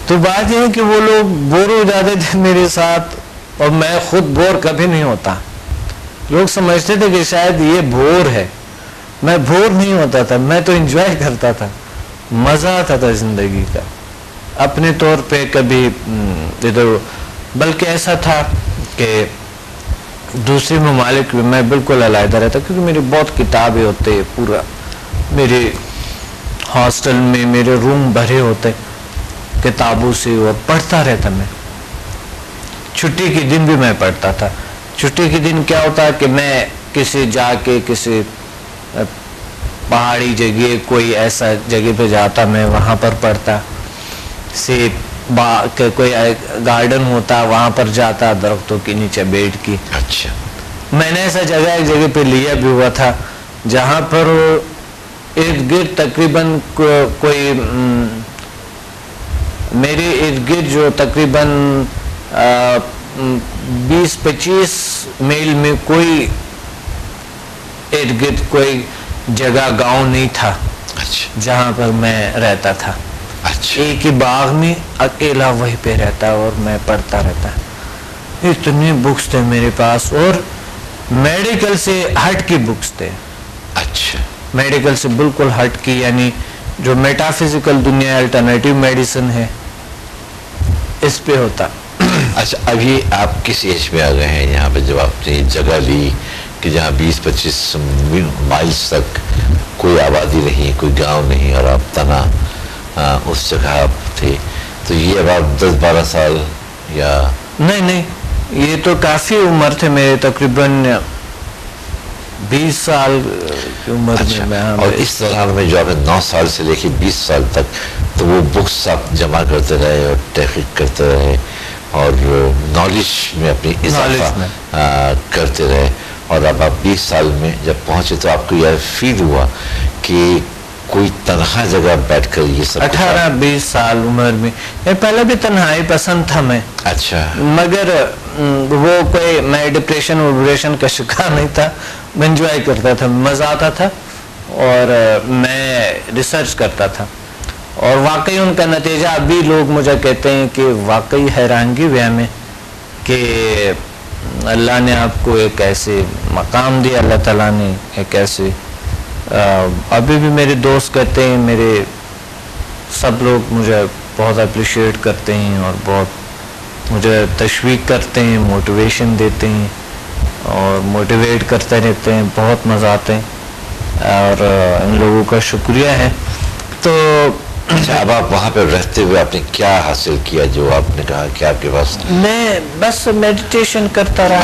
تو بات یہ ہے کہ وہ لوگ بور ہو جاتے تھے میرے ساتھ اور میں خود بور کبھی نہیں ہوتا. لوگ سمجھتے تھے کہ شاید یہ بور ہے. میں بور نہیں ہوتا تھا, میں تو انجوائے کرتا تھا, مزہ آتا تھا زندگی کا اپنے طور پہ. کبھی ادھر بلکہ ایسا تھا کہ دوسرے ممالک میں بالکل علیحدہ رہتا کیونکہ میری بہت کتابیں ہوتے, پورا میرے ہاسٹل میں میرے روم بھرے ہوتے کتابوں سے, اور پڑھتا رہتا میں. چھٹی کے دن بھی میں پڑھتا تھا. چھٹی کے دن کیا ہوتا کہ میں کسی جا کے کسی پہاڑی جگہ کوئی ایسا جگہ پہ جاتا, میں وہاں پر پڑھتا. سے کوئی گارڈن ہوتا وہاں پر جاتا, درختوں کے نیچے بیٹھ کے. اچھا, میں نے ایسا ایک جگہ پہ لیا بھی ہوا تھا جہاں پر ارد گرد تقریباً کوئی میرے ارد گرد جو تقریباً 20-25 میل میں کوئی ارد گرد کوئی جگہ گاؤں نہیں تھا جہاں پر میں رہتا تھا. ایک ہی باغ میں اکیلا وہیں پہ رہتا اور میں پڑھتا رہتا. اتنے بکس تھے میرے پاس, اور میڈیکل سے ہٹ کی بکس تھے. اچھا, میڈیکل سے بالکل ہٹ کی, یعنی جو میٹا فزیکل دنیا الٹرنیٹیو میڈیسن ہے اس پہ ہوتا. اچھا, ابھی آپ کس ایج میں آ گئے ہیں یہاں پہ جب آپ نے جگہ لی کہ جہاں 20-25 مائلز تک کوئی آبادی نہیں, کوئی گاؤں نہیں, اور آپ تنہا اس جگہ آپ تھے؟ تو یہ اب آپ 10-12 سال یا نہیں, یہ تو کافی عمر تھے میرے, تقریباً 20 سال کی عمر میں. اور اس دوران میں جو آپ نے 9 سال سے لے کے 20 سال تک, تو وہ بکس آپ جمع کرتے رہے اور تحقیق کرتے رہے اور نالج میں اپنی اضافہ کرتے رہے, اور اب آپ 20 سال میں جب پہنچے تو آپ کو یہ فیل ہوا کہ کوئی تنہا جگہ بیٹھ کر یہ سب 18-20 سال عمر میں. پہلے بھی تنہائی پسند تھا میں. اچھا, مگر وہ کوئی میں ڈپریشن کا شکار نہیں تھا. میں انجوائے کرتا تھا, مزہ آتا تھا, اور میں ریسرچ کرتا تھا. اور واقعی ان کا نتیجہ ابھی لوگ مجھے کہتے ہیں کہ واقعی حیرانگی ہوئی ہمیں کہ اللہ نے آپ کو ایک ایسے مقام دیا, اللہ تعالیٰ نے ایک ایسے. ابھی بھی میرے دوست کہتے ہیں, میرے سب لوگ مجھے بہت اپریشیٹ کرتے ہیں اور بہت مجھے تشویق کرتے ہیں, موٹیویشن دیتے ہیں اور موٹیویٹ کرتے رہتے ہیں. بہت مزہ آتے ہیں اور ان لوگوں کا شکریہ ہے. تو اچھا, اب آپ وہاں پہ رہتے ہوئے آپ نے کیا حاصل کیا جو آپ نے کہا کہ آپ کے پاس؟ میں بس میڈیٹیشن کرتا رہا,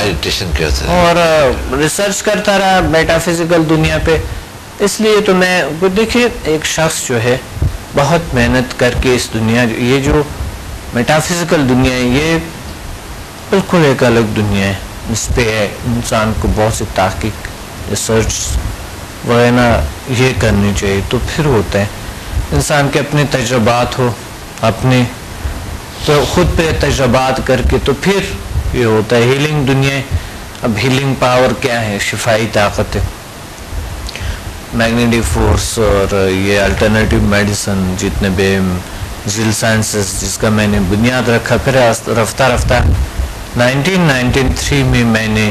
اور ریسرچ کرتا رہا میٹا فزیکل دنیا پہ. اس لیے تو میں دیکھیے, ایک شخص جو ہے بہت محنت کر کے اس دنیا, یہ جو میٹا فزیکل دنیا ہے یہ بالکل ایک الگ دنیا ہے. اس پہ انسان کو بہت سی تحقیق, ریسرچ وغیرہ یہ کرنی چاہیے, تو پھر ہوتا ہے انسان کے اپنے تجربات ہو, اپنے تو خود پہ تجربات کر کے تو پھر یہ ہوتا ہے. ہیلنگ دنیا, اب ہیلنگ پاور کیا ہے؟ شفائی طاقت ہے, میگنیٹک فورس, اور یہ الٹرنیٹیو میڈیسن جتنے بھی ذیل سائنسز جس کا میں نے بنیاد رکھا. پھر رفتہ رفتہ 1993 میں میں نے,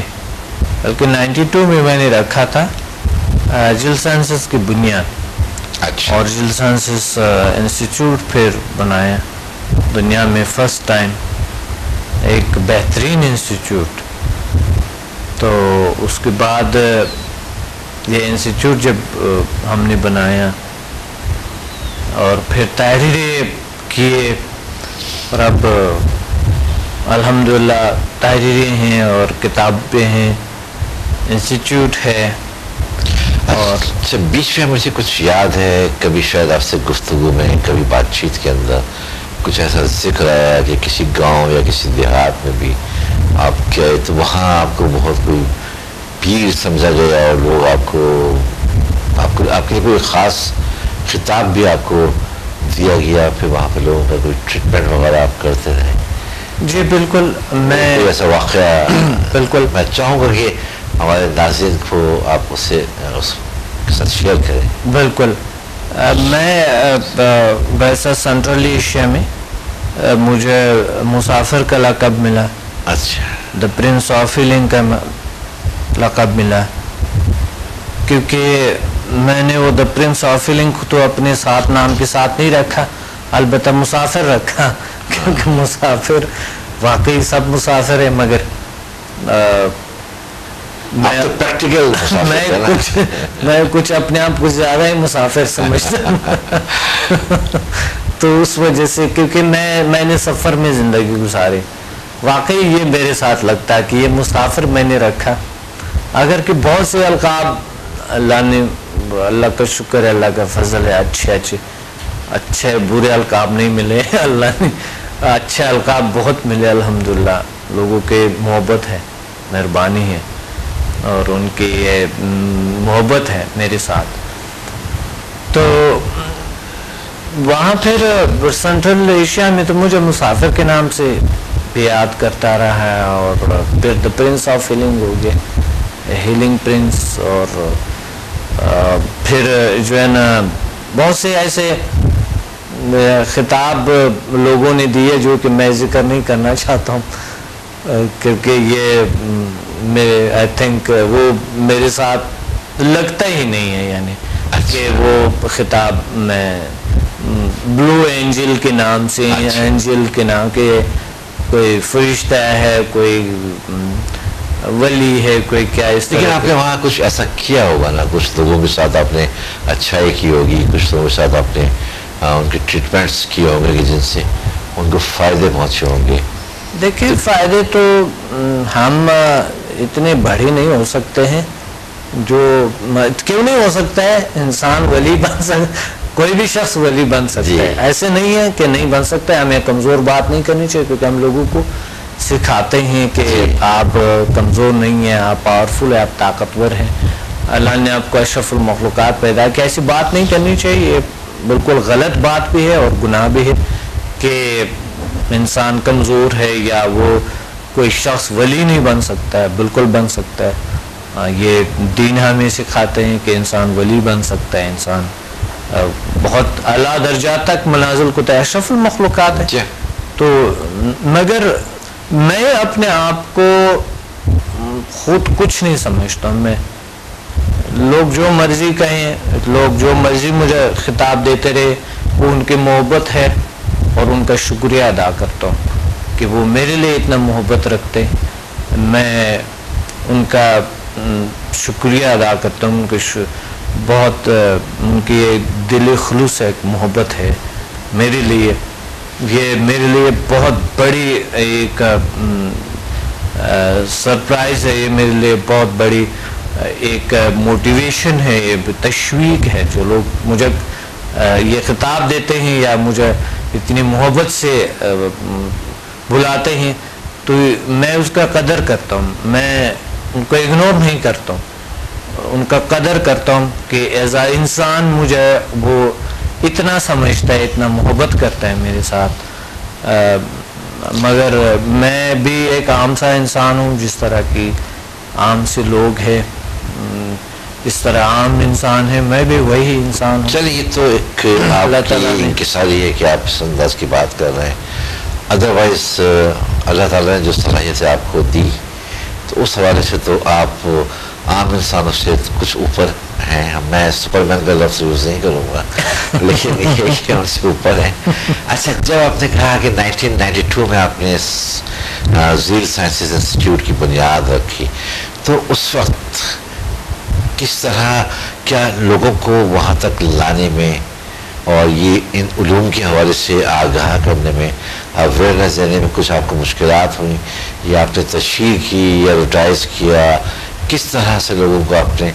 بلکہ 92 میں میں نے رکھا تھا ذیل سائنسز کی بنیاد. اچھا, اور ذیل سائنسز انسٹیٹیوٹ پھر بنایا دنیا میں فرسٹ ٹائم, ایک بہترین انسٹیٹیوٹ. تو اس کے بعد یہ انسٹیٹیوٹ جب ہم نے بنایا اور پھر تحریریں کیے, اور اب الحمدللہ تحریریں ہیں اور کتابیں ہیں, انسٹیٹیوٹ ہے. اور اچھا, بیچ میں مجھے کچھ یاد ہے کبھی شاید آپ سے گفتگو میں, کبھی بات چیت کے اندر کچھ ایسا ذکر آیا کہ کسی گاؤں یا کسی دیہات میں بھی آپ گئے تو وہاں آپ کو بہت کوئی پیر سمجھا گیا اور لوگ آپ کے لیے کوئی خاص خطاب بھی آپ کو دیا گیا, پھر وہاں پہ لوگوں کا کوئی ٹریٹمنٹ وغیرہ آپ کرتے رہے. جی بالکل, میں ایسا واقعہ بالکل میں چاہوں گا کہ ہمارے ناظرین کو آپ اس کے ساتھ شیئر کریں. بالکل, میں ویسا سینٹرل ایشیا میں مجھے مسافر کا لقب ملا. اچھا. دا پرنس آف ہیلنگ کا لقب ملا کیونکہ میں نے وہ دا پرنس آف ہیلنگ تو اپنے ساتھ نام کے ساتھ نہیں رکھا, البتہ مسافر رکھا کیونکہ مسافر واقعی سب مسافر ہیں, مگر میں کچھ اپنے آپ کو زیادہ ہی مسافر سمجھتا ہوں تو اس وجہ سے, کیونکہ میں نے سفر میں زندگی گزاری, واقعی یہ میرے ساتھ لگتا ہے کہ یہ مسافر میں نے رکھا. اگر کہ بہت سے القاب اللہ کا شکر ہے, اللہ کا فضل ہے, اچھے برے القاب نہیں ملے, اللہ نے اچھے القاب بہت ملے الحمدللہ. لوگوں کے محبت ہے, مہربانی ہے, اور ان کی یہ محبت ہے میرے ساتھ. تو وہاں پھر سینٹرل ایشیا میں تو مجھے مسافر کے نام سے بھی یاد کرتا رہا ہے, اور پھر دا پرنس آف ہیلنگ ہو گیا, ہیلنگ پرنس. اور پھر جو ہے نا بہت سے ایسے خطاب لوگوں نے دیے جو کہ میں ذکر نہیں کرنا چاہتا ہوں, کیونکہ یہ آئی تھنک وہ میرے ساتھ لگتا ہی نہیں ہے, یعنی کہ وہ خطاب میں بلو اینجل کے نام سے, اینجل کے نام کے کوئی فرشتہ ہے, کوئی ولی ہے, کوئی کیا اس طرح. لیکن آپ نے وہاں کچھ ایسا کیا ہوگا نا, کچھ لوگوں کے ساتھ آپ نے اچھائی کی ہوگی, کچھ لوگوں کے ساتھ آپ نے ان کے ٹریٹمنٹس کیے ہوں گے جن سے ان کو فائدے پہنچے ہوں گے. دیکھیں فائدے تو ہم اتنے بڑے نہیں ہو سکتے ہیں, جو کیوں نہیں ہو سکتا ہے, انسان ولی بن سکتا, کوئی بھی شخص ولی بن سکتا ہے, ایسے نہیں ہے کہ نہیں بن سکتا ہے. ہمیں کمزور بات نہیں کرنی چاہیے, کیونکہ ہم لوگوں کو سکھاتے ہیں کہ آپ کمزور نہیں ہیں, آپ پاورفل ہیں, آپ طاقتور ہیں. اللہ نے آپ کو اشرف المخلوقات پیدا کیا, ایسی بات نہیں کرنی چاہیے. یہ بالکل غلط بات بھی ہے اور گناہ بھی ہے کہ انسان کمزور ہے یا وہ کوئی شخص ولی نہیں بن سکتا ہے. بالکل بن سکتا ہے, یہ دین ہمیں سکھاتے ہیں کہ انسان ولی بن سکتا ہے, انسان بہت اعلیٰ درجات تک منازل کو اشرف المخلوقات ہے. تو مگر میں اپنے آپ کو خود کچھ نہیں سمجھتا ہوں. میں لوگ جو مرضی کہیں, لوگ جو مرضی مجھے خطاب دیتے رہے, وہ ان کی محبت ہے اور ان کا شکریہ ادا کرتا ہوں کہ وہ میرے لیے اتنا محبت رکھتے. میں ان کا شکریہ ادا کرتا ہوں, ان کے بہت ان کی دل خلوص ہے, ایک محبت ہے میرے لیے. یہ میرے لیے بہت بڑی ایک سرپرائز ہے, یہ میرے لیے بہت بڑی ایک موٹیویشن ہے, یہ تشویق ہے. جو لوگ مجھے یہ خطاب دیتے ہیں یا مجھے اتنی محبت سے بلاتے ہیں, تو میں اس کا قدر کرتا ہوں. میں ان کو اگنور نہیں کرتا ہوں, ان کا قدر کرتا ہوں کہ ایز اے انسان مجھے وہ اتنا سمجھتا ہے, اتنا محبت کرتا ہے میرے ساتھ. مگر میں بھی ایک عام سا انسان ہوں, جس طرح کی عام سے لوگ ہیں, اس طرح عام انسان ہے, میں بھی وہی انسان ہوں. چلیے, یہ تو ایک آپ کی انکساری ہے کہ آپ اس انداز کی بات کر رہے ہیں. ادروائز اللہ تعالیٰ نے جو صلاحیت آپ کو دی, تو اس حوالے سے تو آپ عام انسانوں سے کچھ اوپر ہیں. میں سپر مین کا لفظ یوز نہیں کروں گا, لیکن یہ کہ ان سے اوپر ہیں. اچھا, جب آپ نے کہا کہ 1992 میں آپ نے زیل سائنسز انسٹیٹیوٹ کی بنیاد رکھی, تو اس وقت کس طرح, کیا لوگوں کو وہاں تک لانے میں اور یہ ان علوم کے حوالے سے آگاہ کرنے میں, اویئرنیس دینے میں کچھ آپ کو مشکلات ہوئیں, یا آپ نے تشہیر کی یا ایڈورٹائز کیا, کس طرح سے لوگوں کو آپ نے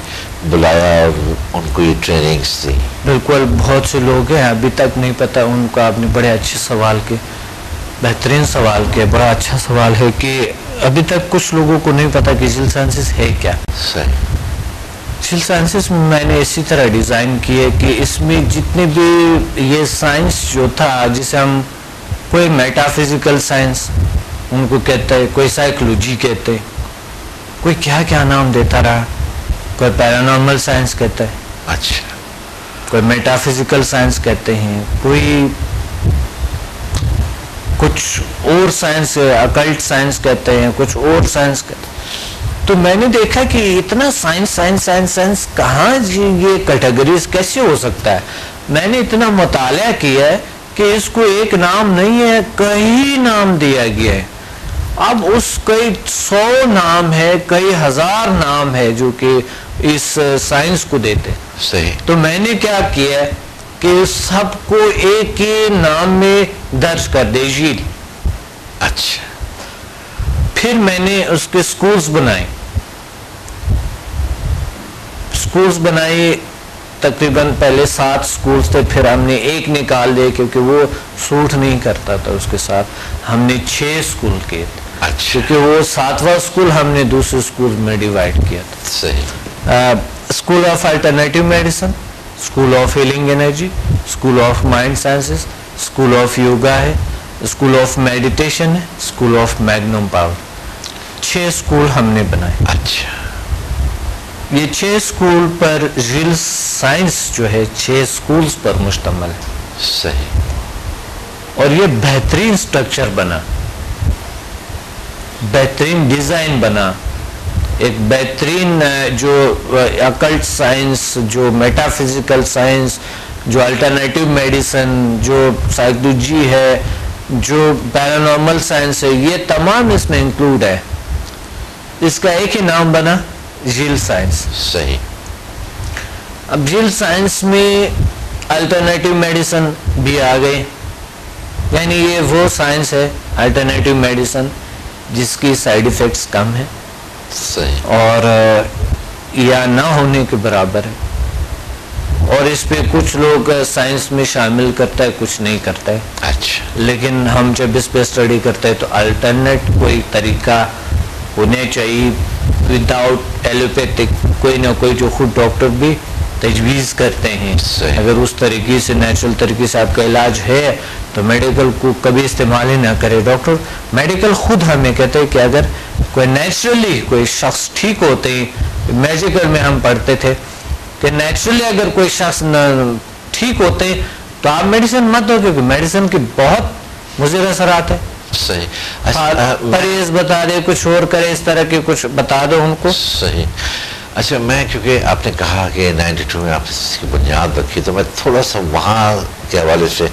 بلایا اور ان کو یہ ٹریننگز دی؟ بالکل, بہت سے لوگ ہیں ابھی تک نہیں پتہ ان کو. آپ نے بڑے اچھے سوال کے, بہترین سوال کے, بڑا اچھا سوال ہے کہ ابھی تک کچھ لوگوں کو نہیں پتہ کہ زیل سائنسز ہے کیا. صحیح. زیل سائنسز میں نے اسی طرح ڈیزائن کیے کہ اس میں جتنے بھی یہ سائنس جو تھا, جسے ہم کوئی میٹا فزیکل سائنس ان کو کہتا ہے, کوئی سائیکولوجی کہتے ہیں, کوئی کیا کیا نام دیتا رہا, کوئی پیرانارمل سائنس کہتا ہے, اچھا, کوئی میٹا فزیکل سائنس کہتے ہیں, کوئی کچھ اور سائنس اکلٹ سائنس کہتے ہیں, کچھ اور سائنس کہتے ہیں. تو میں نے دیکھا کہ اتنا سائنس سائنس سائنس سائنس کہاں یہ کیٹیگریز کیسے ہو سکتا ہے. میں نے اتنا مطالعہ کیا ہے کہ اس کو ایک نام نہیں ہے, کئی نام دیا گیا ہے. اب اس کئی 100 نام ہے, کئی ہزار نام ہے جو کہ اس سائنس کو دیتے. صحیح. تو میں نے کیا کیا ہے کہ سب کو ایک ہی نام میں درج کر دے, جیل. اچھا. پھر میں نے اس کے سکولز بنائے, تقریباً پہلے 7 سکولز تھے, پھر ہم نے ایک نکال دیا کیونکہ وہ سوٹ نہیں کرتا تھا اس کے ساتھ. ہم نے 6 سکول کیے تھے. اچھا. کیونکہ وہ 7واں سکول ہم نے دوسرے سکول میں ڈیوائڈ کیا تھا. صحیح. School of alternative medicine, school of healing energy, school of mind sciences, school of yoga ہے, اسکول آف میڈیٹیشن ہے, school of Magnum power. 6 school ہم نے بنائے. اچھا. یہ 6 سکول پر ریل سائنس جو ہے 6 سکولز پر مشتمل ہے. صحیح. اور یہ بہترین سٹرکچر بنا, بہترین ڈیزائن بنا, ایک بہترین جو اکلٹ سائنس, جو میٹا فزیکل سائنس, جو الٹرنیٹیو میڈیسن, جو سائیکولوجی ہے, جو پیرانارمل سائنس ہے, یہ تمام اس میں انکلوڈ ہے. اس کا ایک ہی نام بنا, ریل سائنس. صحیح. اب ریل سائنس میں الٹرنیٹیو میڈیسن بھی آ گئی, یعنی یہ وہ سائنس ہے الٹرنیٹیو میڈیسن جس کی سائیڈ ایفیکٹس کم ہیں. صحیح. اور یا نہ ہونے کے برابر ہے. اور اس پہ کچھ لوگ سائنس میں شامل کرتا ہے, کچھ نہیں کرتا ہے. اچھا. لیکن ہم جب اس پہ اسٹڈی کرتے ہیں تو الٹرنیٹ کوئی طریقہ ہونے چاہیے وداؤٹ ایلوپیتھک, کوئی نہ کوئی جو خود ڈاکٹر بھی تجویز کرتے ہیں. اگر اس طریقے سے نیچرل طریقے سے آپ کا علاج ہے تو میڈیکل کو کبھی استعمال ہی نہ کرے. ڈاکٹر میڈیکل خود ہمیں کہتے ہیں کہ اگر کوئی نیچرلی کوئی شخص ٹھیک ہوتے ہیں, میڈیکل میں ہم پڑھتے تھے کہ نیچرلی اگر کوئی شخص ٹھیک ہوتے تو آپ میڈیسن مت دو, کیونکہ میڈیسن کے بہت مضر اثرات ہیں. صحیح. پرہیز بتا دے, کچھ اور کرے, اس طرح کے کچھ بتا دو ان کو. صحیح. اچھا, میں کیونکہ آپ نے کہا کہ 92 میں آپ نے اس کی بنیاد رکھی, تو میں تھوڑا سا وہاں کے حوالے سے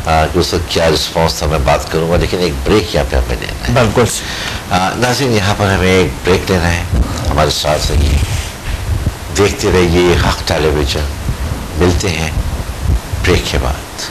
کہ اس کا کیا رسپانس تھا میں بات کروں گا, لیکن ایک بریک یہاں پہ ہمیں لینا ہے. بالکل. ناظرین, یہاں پر ہمیں ایک بریک لینا ہے, ہمارے ساتھ رہیے, دیکھتے رہیے حق ٹیلی ویژن. ملتے ہیں بریک کے بعد.